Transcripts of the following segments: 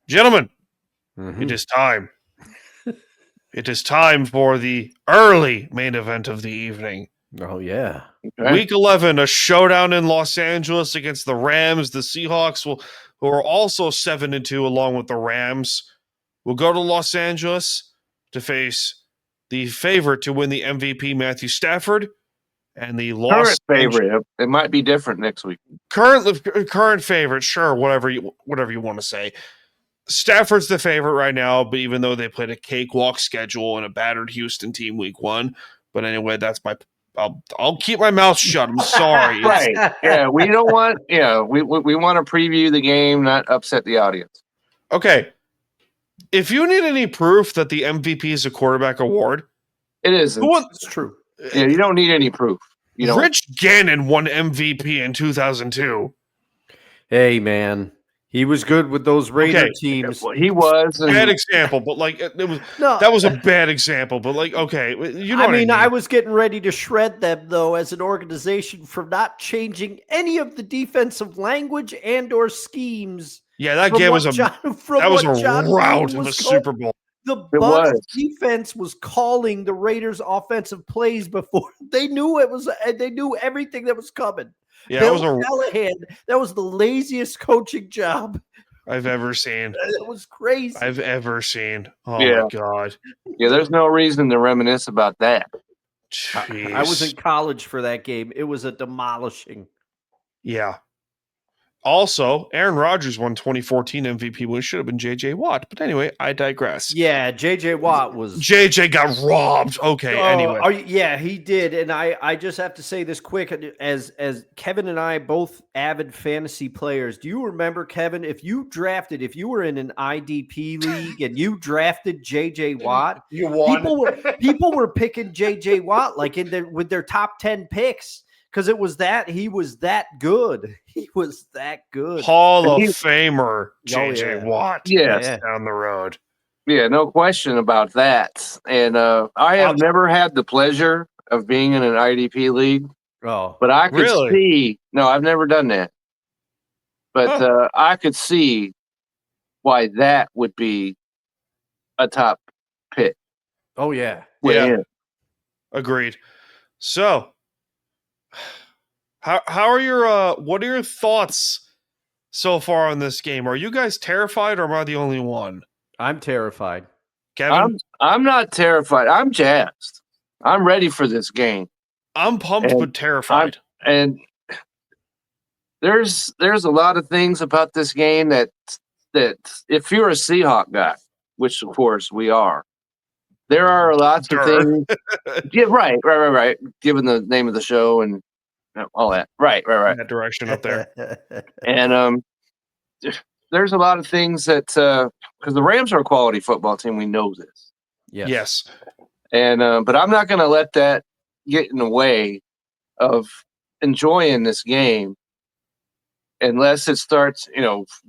Gentlemen, it is time. It is time for the early main event of the evening. Oh, yeah. Okay. Week 11, a showdown in Los Angeles against the Rams. The Seahawks, who are also 7-2 along with the Rams, will go to Los Angeles to face the favorite to win the MVP, Matthew Stafford, and the Current favorite. It might be different next week. current favorite, sure, whatever you want to say. Stafford's the favorite right now, but even though they played a cakewalk schedule and a battered Houston team week 1. But anyway, that's my. I'll keep my mouth shut. I'm sorry. Right. Yeah, we don't want. Yeah, we want to preview the game, not upset the audience. Okay. If you need any proof that the MVP is a quarterback award, it isn't. It's true. Yeah, you don't need any proof. You don't. Rich Gannon won MVP in 2002. Hey, man. He was good with those Raider teams. Well, he was. Bad example, but like that was a bad example. But like, okay, you know. I mean, I was getting ready to shred them though as an organization for not changing any of the defensive language and/or schemes. Yeah, that game was a rout in the Super Bowl. The Bucs defense was calling the Raiders' offensive plays before they knew it was. They knew everything that was coming. Yeah, Bill Callahan, that was the laziest coaching job I've ever seen. It was crazy. I've ever seen. Oh my God. Yeah, there's no reason to reminisce about that. I was in college for that game. It was a demolishing. Yeah. Also, Aaron Rodgers won 2014 MVP, which should have been J.J. Watt. But anyway, I digress. Yeah, J.J. Watt was... J.J. got robbed. Okay, anyway. Yeah, he did. And I just have to say this quick. As Kevin and I, both avid fantasy players, do you remember, Kevin, if you were in an IDP league and you drafted J.J. Watt, you won. People were picking J.J. Watt like with their top 10 picks. Because he was that good. He was that good. Hall of Famer J.J. Watt. Yes. Down the road. Yeah, no question about that. And I have never had the pleasure of being in an IDP league. Oh, but I could see. No, I've never done that. But I could see why that would be a top pick. Oh, yeah. Yeah. Agreed. So, how are your what are your thoughts so far on this game? Are you guys terrified, or am I the only one? I'm terrified. Kevin, I'm not terrified. I'm jazzed. I'm ready for this game. I'm pumped but terrified. And there's a lot of things about this game that if you're a Seahawk guy, which of course we are, there are lots of things. Yeah, right. Given the name of the show and all that. Right. That direction up there. And there's a lot of things that because the Rams are a quality football team, we know this. Yes. And but I'm not going to let that get in the way of enjoying this game unless it starts,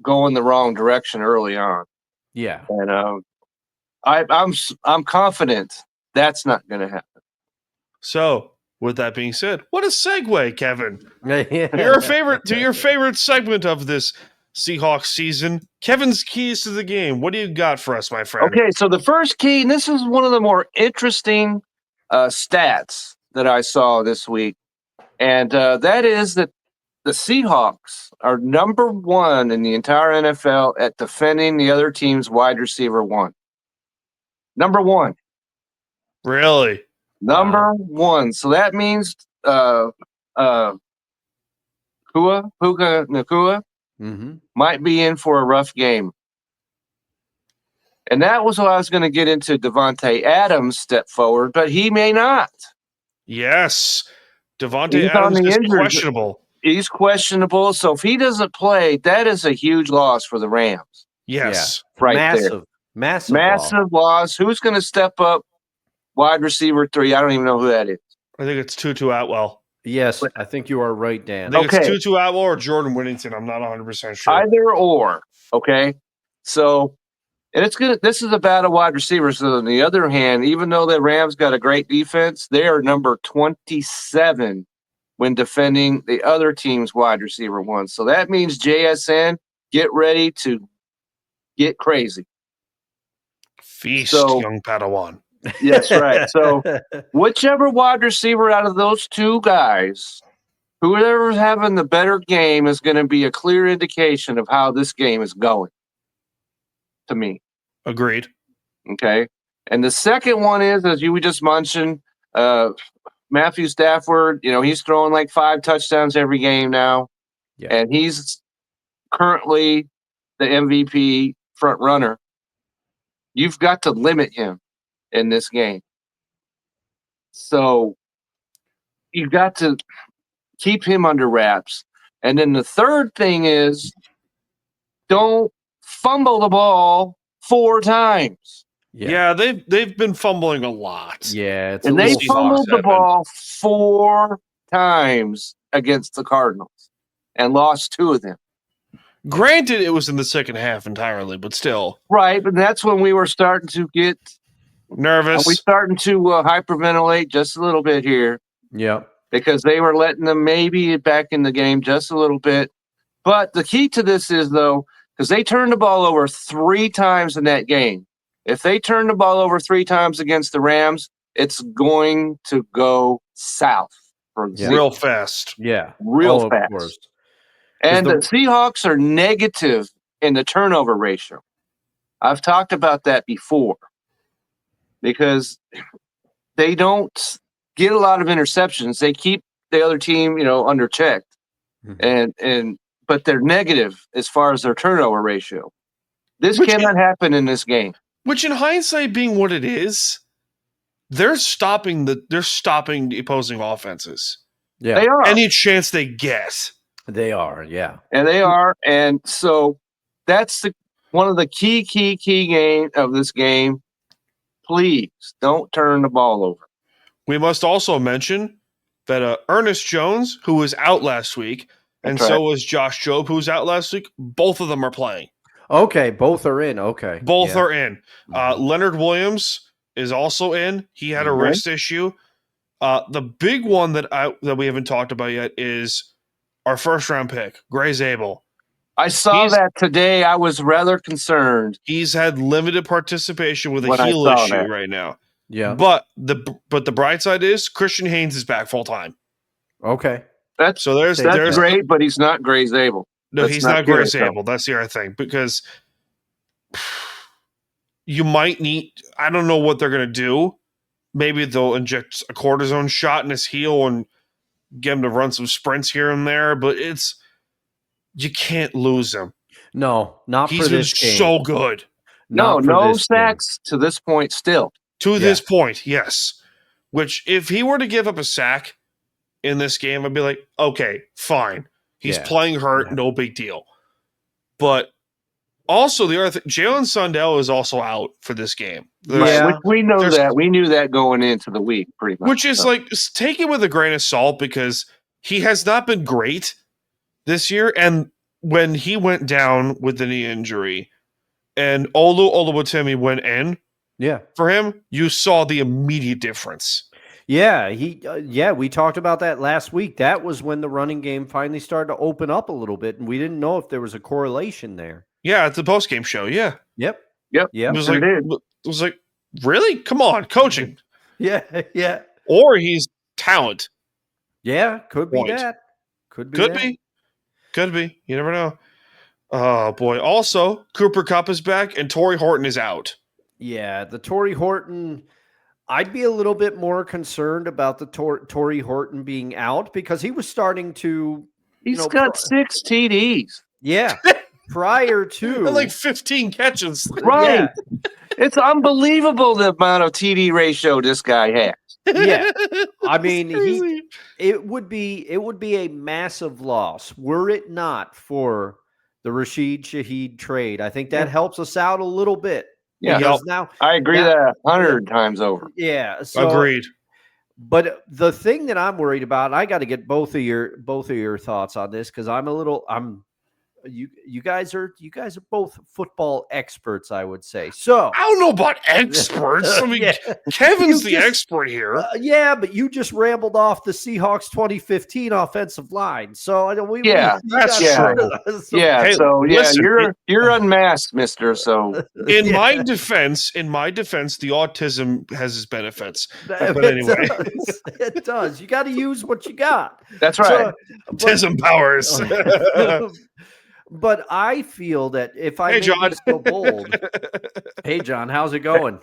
going the wrong direction early on. Yeah. And I'm confident that's not going to happen. So, with that being said, what a segue, Kevin. Your favorite segment of this Seahawks season, Kevin's keys to the game. What do you got for us, my friend? Okay, so the first key, and this is one of the more interesting stats that I saw this week, and that is that the Seahawks are number 1 in the entire NFL at defending the other team's wide receiver 1. Number 1. Really? Number 1. So that means Puka Nacua might be in for a rough game. And that was what I was going to get into. Devontae Adams step forward, but he may not. Yes. Devontae Adams is questionable. He's questionable. So if he doesn't play, that is a huge loss for the Rams. Yes. Yeah. Right. Massive loss. Who's going to step up? Wide receiver 3. I don't even know who that is. I think it's Tutu Atwell. Yes, I think you are right, Dan. I think it's Tutu Atwell or Jordan Whittington. I'm not 100% sure. Either or. Okay. So, and this is a battle wide receiver. So on the other hand, even though the Rams got a great defense, they are number 27 when defending the other team's wide receiver 1. So that means JSN, get ready to get crazy. Feast, So- young Padawan. Yes, right. So whichever wide receiver out of those two guys, whoever's having the better game is going to be a clear indication of how this game is going to me. Agreed. Okay. And the second one is, as we just mentioned, Matthew Stafford, he's throwing like 5 touchdowns every game now. Yeah. And he's currently the MVP front runner. You've got to limit him in this game. So you've got to keep him under wraps. And then the third thing is don't fumble the ball 4 times. Yeah, they've been fumbling a lot. Yeah, it's And a they little fumbled Seahawks the ball 4 times against the Cardinals and lost 2 of them. Granted, it was in the second half entirely, but still Right, but that's when we were starting to get nervous. we starting to hyperventilate just a little bit here Yeah. because they were letting them maybe back in the game just a little bit. But the key to this is, though, because they turned the ball over 3 times in that game. If they turn the ball over 3 times against the Rams, it's going to go south for the real Seahawks. fast. Yeah. Real Of fast. course. And the- the Seahawks are negative in the turnover ratio. I've talked about that before because they don't get a lot of interceptions. They keep the other team, under check, but they're negative as far as their turnover ratio. This Which cannot happen in this game. Which, in hindsight, being what it is, they're stopping the opposing offenses. Yeah. They are. Any chance they get. They are. Yeah. And they are. And so that's one of the key game of this game. Please don't turn the ball over. We must also mention that Ernest Jones, who was out last week, and That's so right. was Josh Jobe, who was out last week. Both of them are playing. Okay. Both are in. Okay. Both Yeah. are in. Leonard Williams is also in. He had a Mhm. wrist issue. The big one that we haven't talked about yet is our first round pick, Gray Zabel. I saw that today. I was rather concerned. He's had limited participation with a When I heel saw issue that. right now. Yeah. But the bright side is Christian Haynes is back full time. Okay. That's So there's great, but he's not Gray Zabel. No, Let's he's not not Gray get it, Zabel. That's the other thing because you might need. I don't know what they're gonna do. Maybe they'll inject a cortisone shot in his heel and get him to run some sprints here and there. But you can't lose him. No, not He's for been this game. so good. Not for No this game. sacks to this point still. To this point, yes. Which, if he were to give up a sack in this game, I'd be like, okay, fine. He's Yeah. playing hurt, Yeah. no big deal. But also, the other thing, Jalen Sundell is also out for this game. Yeah. Which we know there's- that. We knew that going into the week, pretty much. Which is So, like, take it with a grain of salt because he has not been great this year. And when he went down with the knee injury and Olu Oluwatimi went in Yeah. for him, you saw the immediate difference. Yeah, we talked about that last week. That was when the running game finally started to open up a little bit, and we didn't know if there was a correlation there. Yeah, at the post-game show, yeah. Yep. Yep. Yep. It was like, really? Come on, coaching. Yeah. Yeah. Or he's talent. Yeah. Could be Point. that. Could be. Could that. be. Could be. You never know. Oh, boy. Also, Cooper Kupp is back and Torrey Horton is out. Yeah, the Torrey Horton. I'd be a little bit more concerned about the Torrey Horton being out because he was starting to. he's got 6 TDs. Yeah. Prior to And like 15 catches. Right. It's unbelievable the amount of TD ratio this guy has. Yeah. I mean, Crazy. it would be a massive loss were it not for the Rashid Shaheed trade. I think that helps us out a little bit. Yeah. Because now, I agree Now- that 100 times over. yeah. So, Agreed. But the thing that I'm worried about, I got to get both of your thoughts on this because I'm you guys are both football experts, I would say. So I don't know about experts. I mean, yeah. Kevin's You the just- expert here. yeah, but you just rambled off the Seahawks 2015 offensive line. So Yeah, that's yeah. true. So, Yeah, Hey, so listen, you're unmasked, mister. So In my yeah. defense, the autism has its benefits. But It anyway, does. It does. You got to use what you got. that's right. But, autism powers. but I feel that if I Hey, may John. be so bold, hey John, how's it going?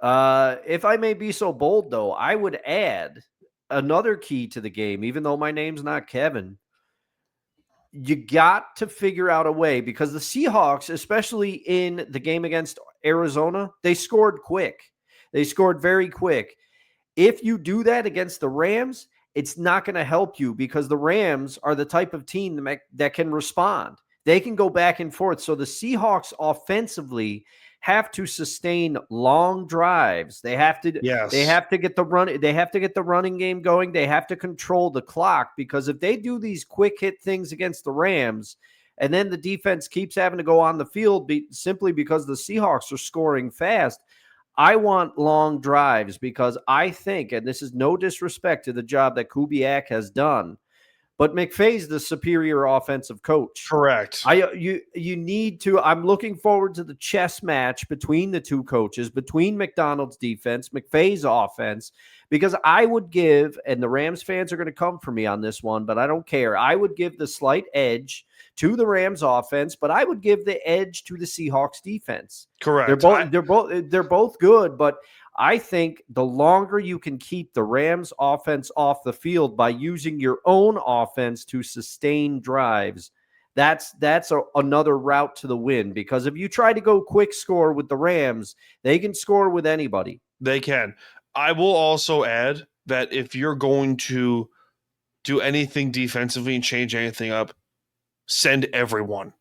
If I may be so bold, though, I would add another key to the game, even though my name's not Kevin. You got to figure out a way because the Seahawks, especially in the game against Arizona, they scored quick. They scored very quick. If you do that against the Rams, it's not going to help you because the Rams are the type of team that can respond. They can go back and forth. So the Seahawks offensively have to sustain long drives. They have to Yes. they have to get the running game going. They have to control the clock because if they do these quick hit things against the Rams and then the defense keeps having to go on the field simply because the Seahawks are scoring fast, I want long drives because I think, and this is no disrespect to the job that Kubiak has done, but McVay's the superior offensive coach. Correct. You need to. I'm looking forward to the chess match between the two coaches, between McDonald's defense, McVay's offense, because I would give, and the Rams fans are going to come for me on this one, but I don't care. I would give the slight edge to the Rams offense, but I would give the edge to the Seahawks defense. Correct. They're both good, but I think the longer you can keep the Rams offense off the field by using your own offense to sustain drives, that's another route to the win. Because if you try to go quick score with the Rams, they can score with anybody. They can. I will also add that if you're going to do anything defensively and change anything up, send everyone.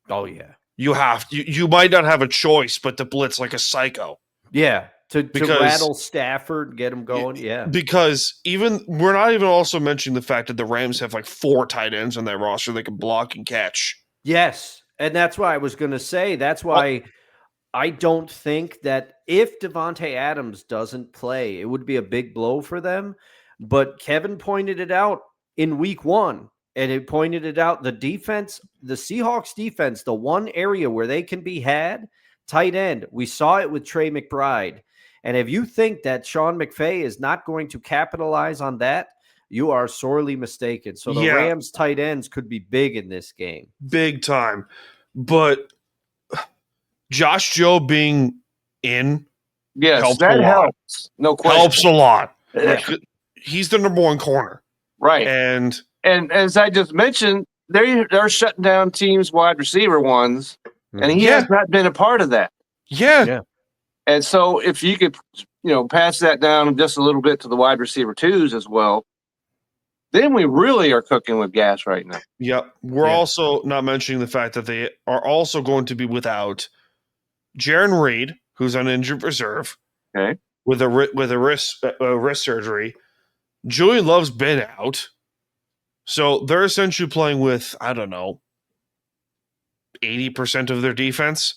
Oh yeah, You have you might not have a choice but to blitz like a psycho. yeah. To Because- rattle Stafford, get him going. Yeah, Because we're not even also mentioning the fact that the Rams have like 4 tight ends on their roster they can block and catch. yes, and that's why I was going to say. That's why I don't think that if Devontae Adams doesn't play, it would be a big blow for them. But Kevin pointed it out in week 1, and it pointed it out. The defense, the Seahawks defense, the one area where they can be had, tight end. We saw it with Trey McBride. And if you think that Sean McVay is not going to capitalize on that, you are sorely mistaken. So the Rams tight ends could be big in this game. Big time. But Josh Joe being in Yes, helps that a lot. helps. No question. helps a lot. Yeah. He's the number 1 corner. Right. And as I just mentioned, they're shutting down teams' wide receiver ones, and he Yeah. has not been a part of that. yeah. And so if you could, pass that down just a little bit to the wide receiver twos as well, then we really are cooking with gas right now. Yep. We're Yeah. also not mentioning the fact that they are also going to be without Jaron Reed, who's on injured reserve, Okay. with a wrist surgery. Julian Love's been out, so they're essentially playing with 80% of their defense.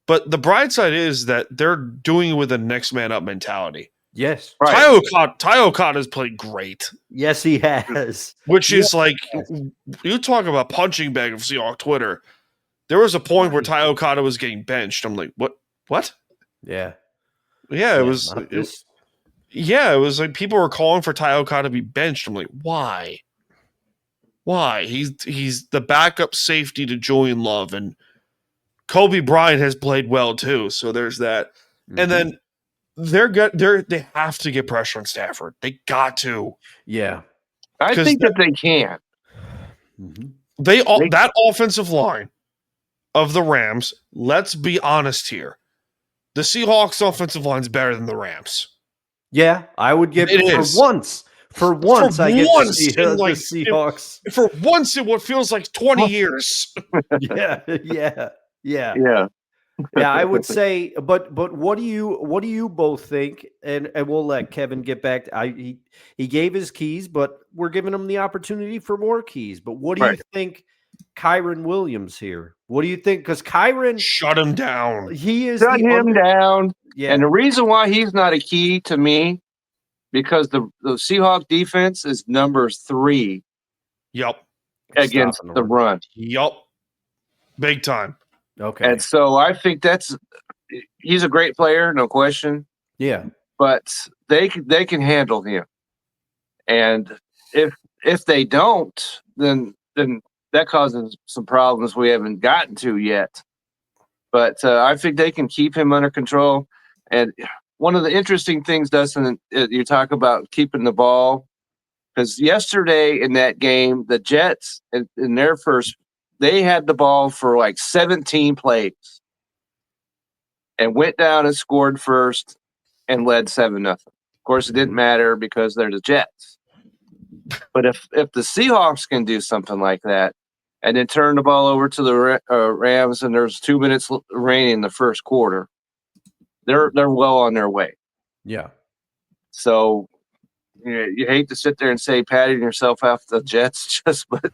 But the bright side is that they're doing it with a next man up mentality. Yes. Right. Ty Okada has played great, Yes, he has. which is like, you talk about punching bag of Seahawks Twitter. There was a point where Ty Okada was getting benched. I'm like, what? Yeah. Yeah, it was. Not this. Yeah, it was like people were calling for Ty Okada to be benched. I'm like, why? Why? He's the backup safety to Julian Love, and Kobe Bryant has played well too. So there's that. And then they have to get pressure on Stafford. They got to. Yeah. I 'Cause think that they can. Mhm. That offensive line of the Rams. Let's be honest here. The Seahawks offensive line is better than the Rams. Yeah, I would give It for is. once. For once, I get once to see in, the like, Seahawks. For once in what feels like 20 years. Yeah. Yeah. Yeah, I would say, but what do you both think? And we'll let Kevin get back. He gave his keys, but we're giving him the opportunity for more keys. But what do you Right. think Kyron Williams here? What do you think? Because Kyron, Shut him down. he is Shut him down. Yeah. And the reason why he's not a key to me, because the Seahawks defense is number 3 Yep. against Stopping the run. Yep. Big time. Okay. And so I think he's a great player, no question. Yeah. But they can handle him. And if they don't, then that causes some problems we haven't gotten to yet. But I think they can keep him under control. And one of the interesting things, Dustin, you talk about keeping the ball, because yesterday in that game, the Jets in their first, they had the ball for like 17 plays and went down and scored first and led 7-0. Of course, it didn't matter because they're the Jets. But if the Seahawks can do something like that and then turn the ball over to the Rams and there's 2 minutes remaining in the first quarter, they're well on their way. Yeah. So you hate to sit there and say patting yourself off the Jets, but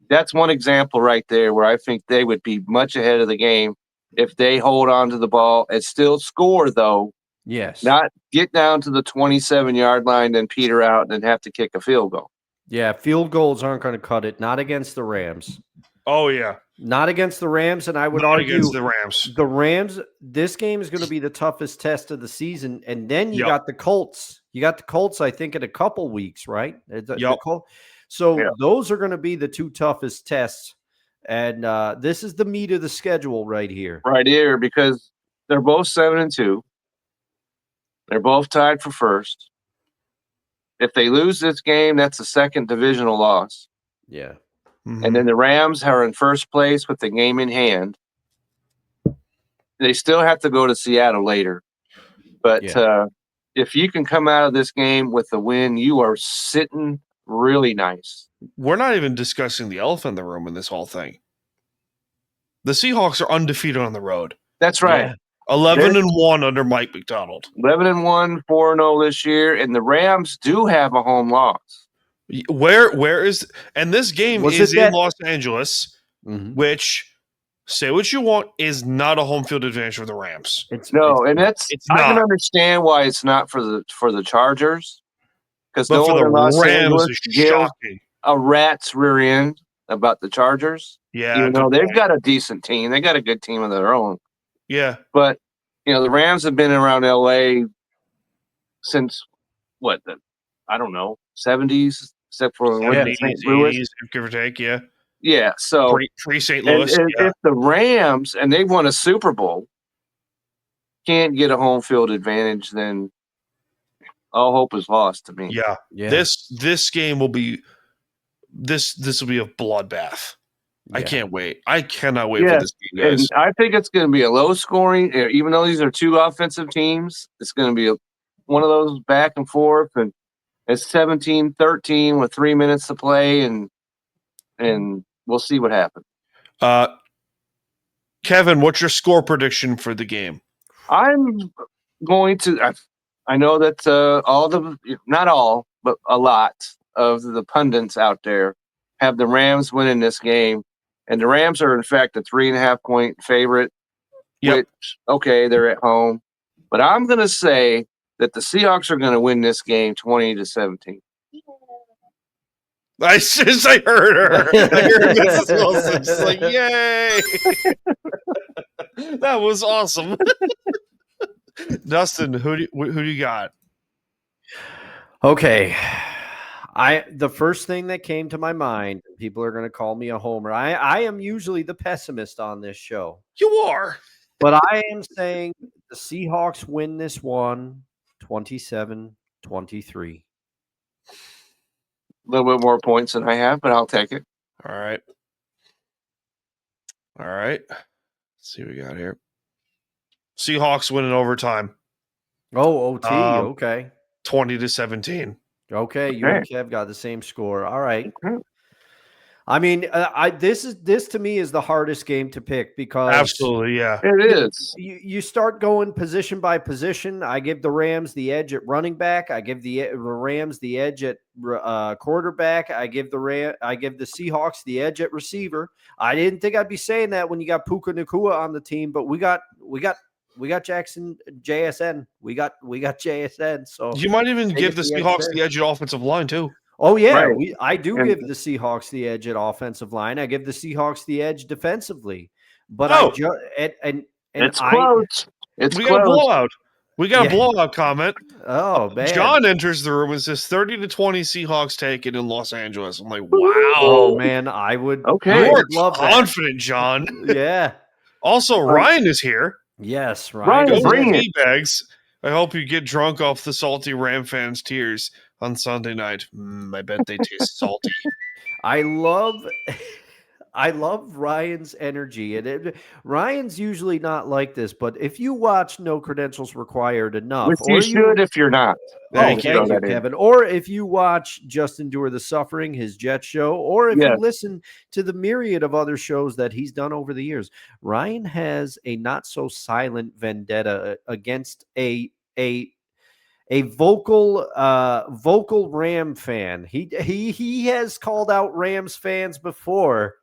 that's one example right there where I think they would be much ahead of the game if they hold on to the ball and still score, though. Yes. Not get down to the 27-yard line, then peter out and have to kick a field goal. Yeah, field goals aren't going to cut it. Not against the Rams. Oh, yeah. Not against the Rams, and I would Not argue against the Rams. The Rams, this game is going to be the toughest test of the season, and then you got the Colts. You got the Colts, I think, in a couple weeks, right? So those are going to be the 2 toughest tests, and this is the meat of the schedule right here. Right here, because they're both 7-2. They're both tied for first. If they lose this game, that's a second divisional loss. Yeah. Mm-hmm. And then the Rams are in first place with the game in hand. They still have to go to Seattle later. But if you can come out of this game with a win, you are sitting really nice. We're not even discussing the elephant in the room in this whole thing. The Seahawks are undefeated on the road. That's right. Yeah. 11-1 under Mike McDonald. 11-1, 4-0 this year, and the Rams do have a home loss. Where is and this game is in Los Angeles, which, say what you want, is not a home field advantage for the Rams. I can understand why it's not for the Chargers, because no one in Los Angeles gives a rat's rear end about the Chargers. Yeah, even though they've got a decent team, they got a good team of their own. Yeah, but the Rams have been around LA since I don't know, 70s, except for 70s, St. Louis, 80s, give or take. Yeah, yeah. So pre St. Louis. And if the Rams and they won a Super Bowl can't get a home field advantage, then all hope is lost to me. Yeah. This game will be this will be a bloodbath. Yeah. I can't wait. I cannot wait for this game, guys. And I think it's going to be a low scoring, even though these are 2 offensive teams. It's going to be one of those back and forth, and it's 17-13 with 3 minutes to play, and we'll see what happens. Kevin, what's your score prediction for the game? I'm going to. I know that not all, but a lot of the pundits out there have the Rams winning this game. And the Rams are, in fact, a 3.5-point favorite. Yep. Which, okay, they're at home. But I'm going to say that the Seahawks are going to win this game 20-17. I heard her. I heard Mrs. Wilson just like, yay. That was awesome. Dustin, who do you got? Okay. The first thing that came to my mind, people are going to call me a homer. I am usually the pessimist on this show. You are. But I am saying the Seahawks win this one 27-23. A little bit more points than I have, but I'll take it. All right. Let's see what we got here. Seahawks win in overtime. Oh, OT. Okay. 20-17. Okay, you and Kev got the same score. All right. I mean, this to me is the hardest game to pick because Absolutely, yeah. It is. you start going position by position. I give the Rams the edge at running back. I give the Rams the edge at quarterback. I give the Seahawks the edge at receiver. I didn't think I'd be saying that when you got Puka Nacua on the team, but we got Jackson JSN. We got JSN. So You might even give the the edge Seahawks there. the edge at offensive line too. Oh yeah, Right. I do And- give the Seahawks the edge at offensive line. I give the Seahawks the edge defensively, but Oh. and It's I close. It's We got a close. blowout. We got Yeah. a blowout comment. oh man, John enters the room and says 30-20 Seahawks taken in Los Angeles. I'm like, wow. oh man, I would Okay. I You are would love that. confident, John. Yeah, Also, Ryan is here. yes, Ryan, Ryan. bring it. Tea bags. I hope you get drunk off the salty Ram fans' tears on Sunday night. I bet they taste salty. I love Ryan's energy, and Ryan's usually not like this. But if you watch No Credentials Required enough, Which you should if you're not. Thank you. Thank you, that in. Kevin. Or if you watch Just Endure the Suffering, his Jet show, or if you Yes. listen to the myriad of other shows that he's done over the years, Ryan has a not so silent vendetta against a vocal Ram fan. He has called out Rams fans before.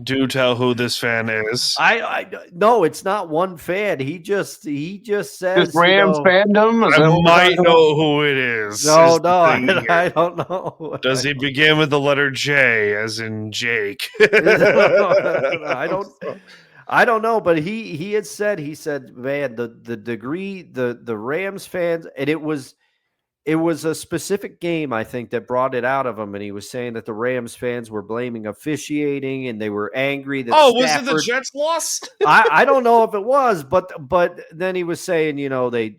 Do tell who this fan is. I no, it's not one fan. He just says Just Rams you know, fandom? Is that I what we're might talking about? know who it is. No, is the no, thing here. I don't know. Does he begin with the letter J, as in Jake? I don't know, but he had said, man, the degree the Rams fans, and it was a specific game, I think, that brought it out of him, and he was saying that the Rams fans were blaming officiating and they were angry that Oh, was it the Stafford, Jets lost? I don't know if it was, but then he was saying, you know, they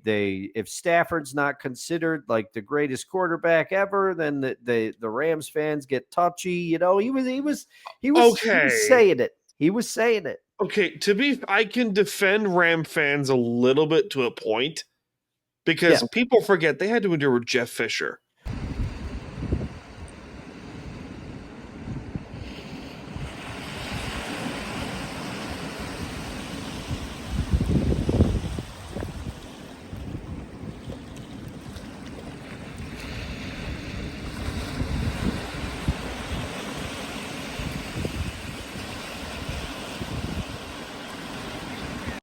if Stafford's not considered like the greatest quarterback ever, then the Rams fans get touchy. You know, he was Okay. saying it. He was saying it. Okay, I can defend Ram fans a little bit to a point because Yeah. people forget they had to endure with Jeff Fisher.